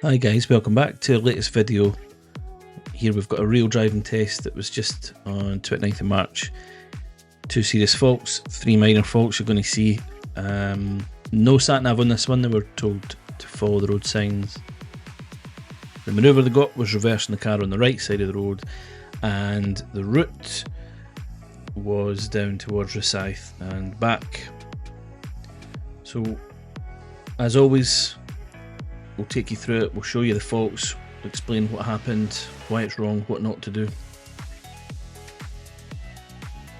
Hi guys, welcome back to our latest video. Here we've got a real driving test that was just on 29th of March. 2 serious faults, 3 minor faults you're going to see. No sat-nav on this one, they were told to follow the road signs. The manoeuvre they got was reversing the car on the right side of the road, and the route was down towards Rosyth and back. So, as always, we'll take you through it, we'll show you the faults, we'll explain what happened, why it's wrong, what not to do.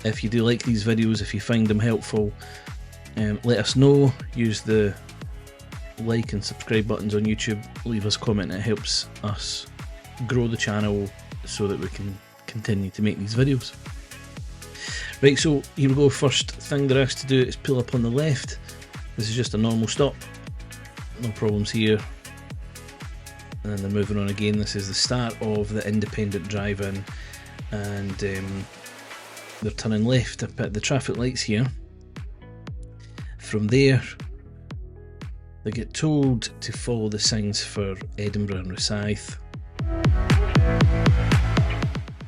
If you do like these videos, if you find them helpful, let us know. Use the like and subscribe buttons on YouTube, leave us a comment, it helps us grow the channel so that we can continue to make these videos. Right, so here we go. First thing they're asked to do is pull up on the left. This is just a normal stop, no problems here. And they're moving on again. This is the start of the independent drive-in, and they're turning left up at the traffic lights here. From there, they get told to follow the signs for Edinburgh and Rosyth.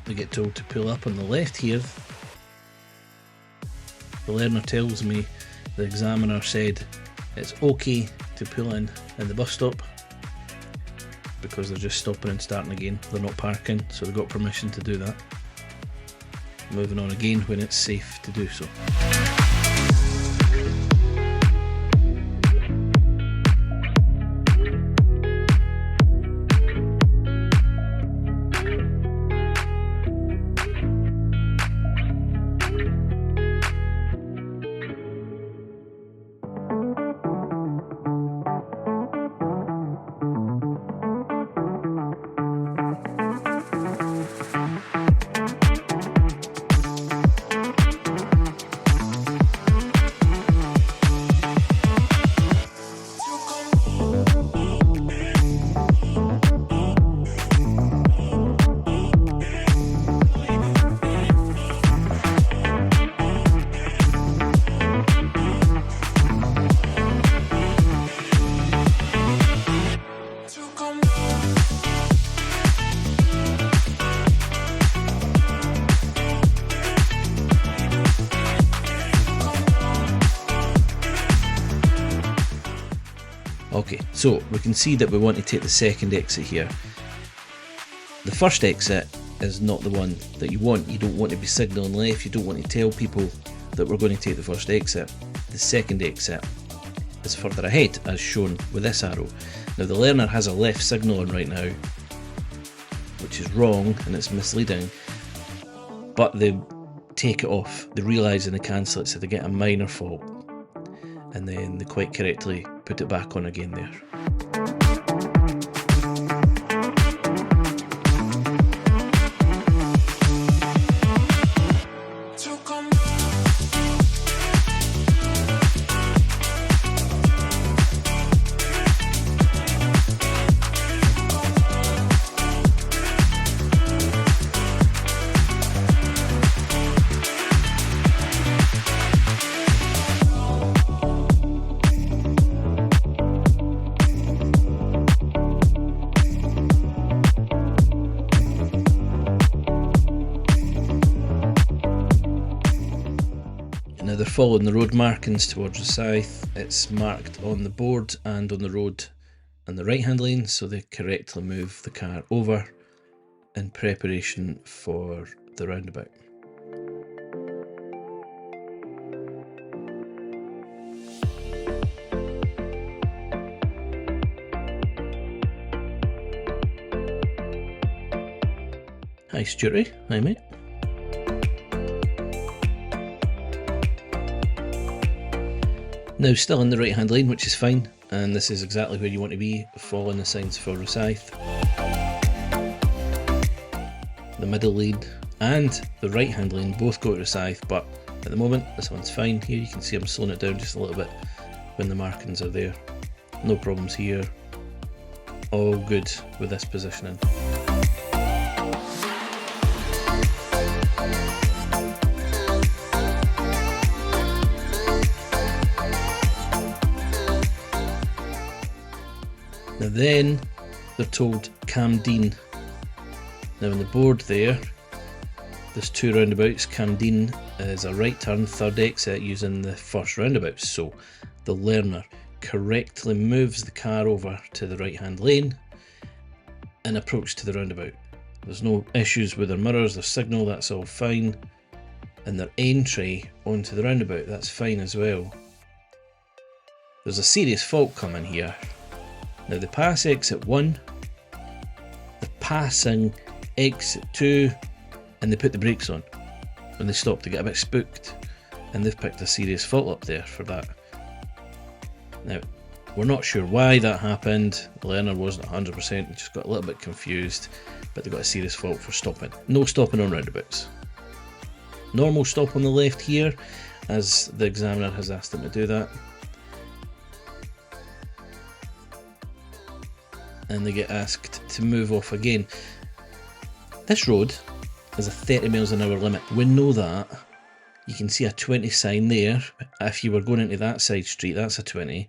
They get told to pull up on the left here. The learner tells me the examiner said it's okay to pull in the bus stop because they're just stopping and starting again. They're not parking, so they've got permission to do that. Moving on again when it's safe to do so. Okay, so we can see that we want to take the second exit here. The first exit is not the one that you want. You don't want to be signalling left, you don't want to tell people that we're going to take the first exit. The second exit is further ahead, as shown with this arrow. Now the learner has a left signal on right now, which is wrong and it's misleading, but they take it off, they realise and they cancel it, so they get a minor fault, and then they quite correctly put it back on again there. Now they're following the road markings towards Rosyth. It's marked on the board and on the road in the right hand lane, so they correctly move the car over in preparation for the roundabout. Hi Stuarty, hi mate. Now still in the right hand lane, which is fine, and this is exactly where you want to be, following the signs for Rosyth. The middle lane and the right hand lane both go to Rosyth, but at the moment this one's fine. Here you can see I'm slowing it down just a little bit when the markings are there. No problems here, all good with this positioning. Now then, they're told Camden. Now on the board there, there's two roundabouts. Camden is a right turn, third exit using the first roundabout. So the learner correctly moves the car over to the right hand lane and approach to the roundabout. There's no issues with their mirrors, their signal, that's all fine. And their entry onto the roundabout, that's fine as well. There's a serious fault coming here. Now they pass exit 1, they're passing exit 2, and they put the brakes on when they stop. They get a bit spooked, and they've picked a serious fault up there for that. Now, we're not sure why that happened. The learner wasn't 100%, just got a little bit confused, but they got a serious fault for stopping. No stopping on roundabouts. Normal stop on the left here, as the examiner has asked them to do that. And they get asked to move off again. This road is a 30 miles an hour limit. We know that. You can see a 20 sign there. If you were going into that side street, that's a 20.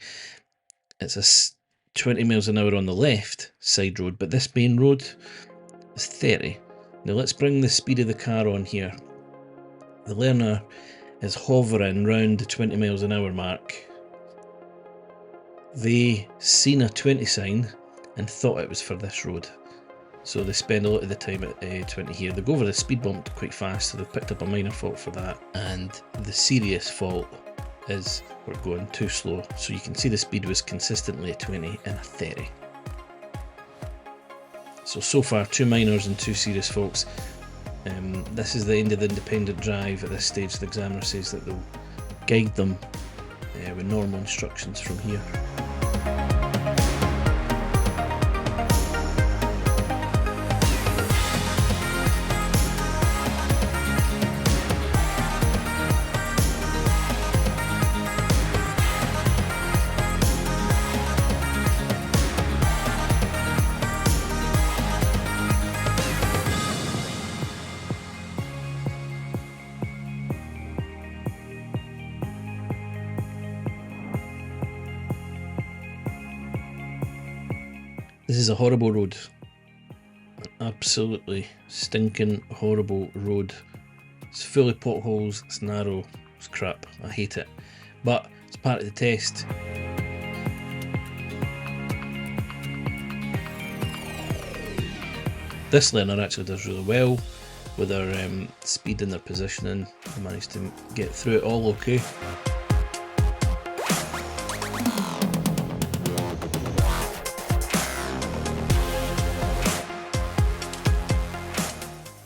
It's a 20 miles an hour on the left side road, but this main road is 30. Now let's bring the speed of the car on here. The learner is hovering round the 20 miles an hour mark. They seen a 20 sign and thought it was for this road. So they spend a lot of the time at 20 here. They go over the speed bump quite fast, so they've picked up a minor fault for that. And the serious fault is we're going too slow. So you can see the speed was consistently at 20 and a 30. So far 2 minors and 2 serious faults. This is the end of the independent drive. At this stage the examiner says that they'll guide them with normal instructions from here. This is a horrible road, an absolutely stinking horrible road. It's full of potholes, it's narrow, it's crap, I hate it. But it's part of the test. This learner actually does really well with their speed and their positioning. They managed to get through it all okay.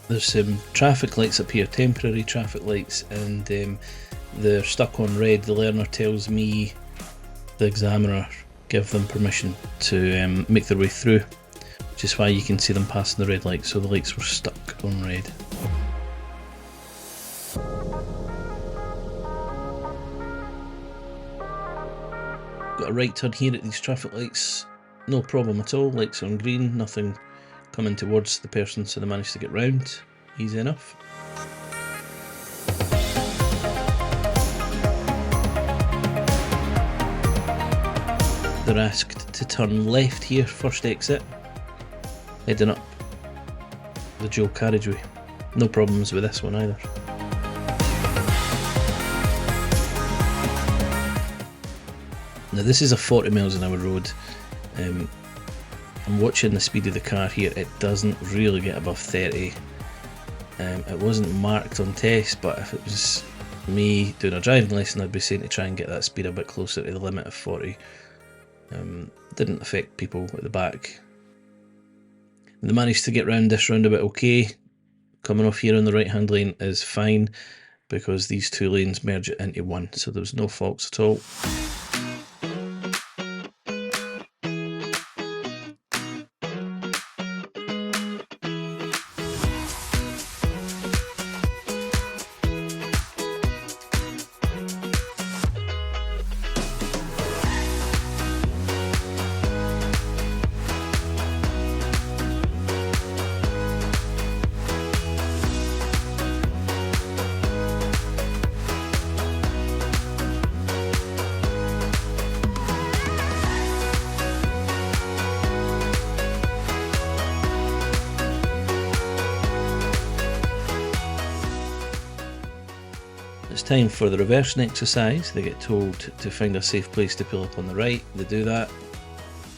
There's some traffic lights up here, temporary traffic lights, and they're stuck on red. The learner tells me, the examiner, give them permission to make their way through, which is why you can see them passing the red light. So the lights were stuck on red. Got a right turn here at these traffic lights, no problem at all. Lights on green, nothing coming towards the person, so they managed to get round easy enough. They're asked to turn left here, first exit, heading up the dual carriageway. No problems with this one either. Now this is a 40 miles an hour road. I'm watching the speed of the car here, it doesn't really get above 30. It wasn't marked on test, but if it was me doing a driving lesson, I'd be saying to try and get that speed a bit closer to the limit of 40. Didn't affect people at the back. They managed to get round this roundabout okay. Coming off here on the right hand lane is fine because these two lanes merge it into one, so there was no faults at all. Time for the reversing exercise. They get told to find a safe place to pull up on the right. They do that.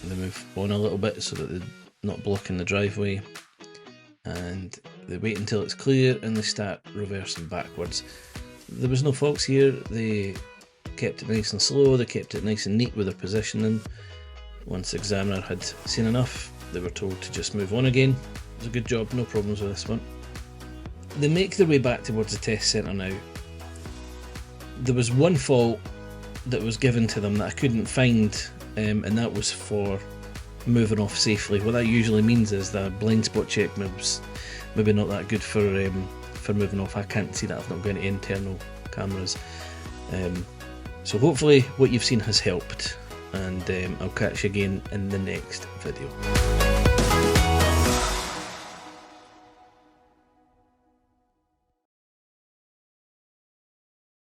They move on a little bit so that they're not blocking the driveway. And they wait until it's clear and they start reversing backwards. There was no faults here. They kept it nice and slow. They kept it nice and neat with their positioning. Once the examiner had seen enough, they were told to just move on again. It was a good job, no problems with this one. They make their way back towards the test centre now. There was one fault that was given to them that I couldn't find, and that was for moving off safely. What that usually means is that blind spot check was maybe not that good for moving off. I can't see that, I've not got any internal cameras. So hopefully what you've seen has helped, and I'll catch you again in the next video.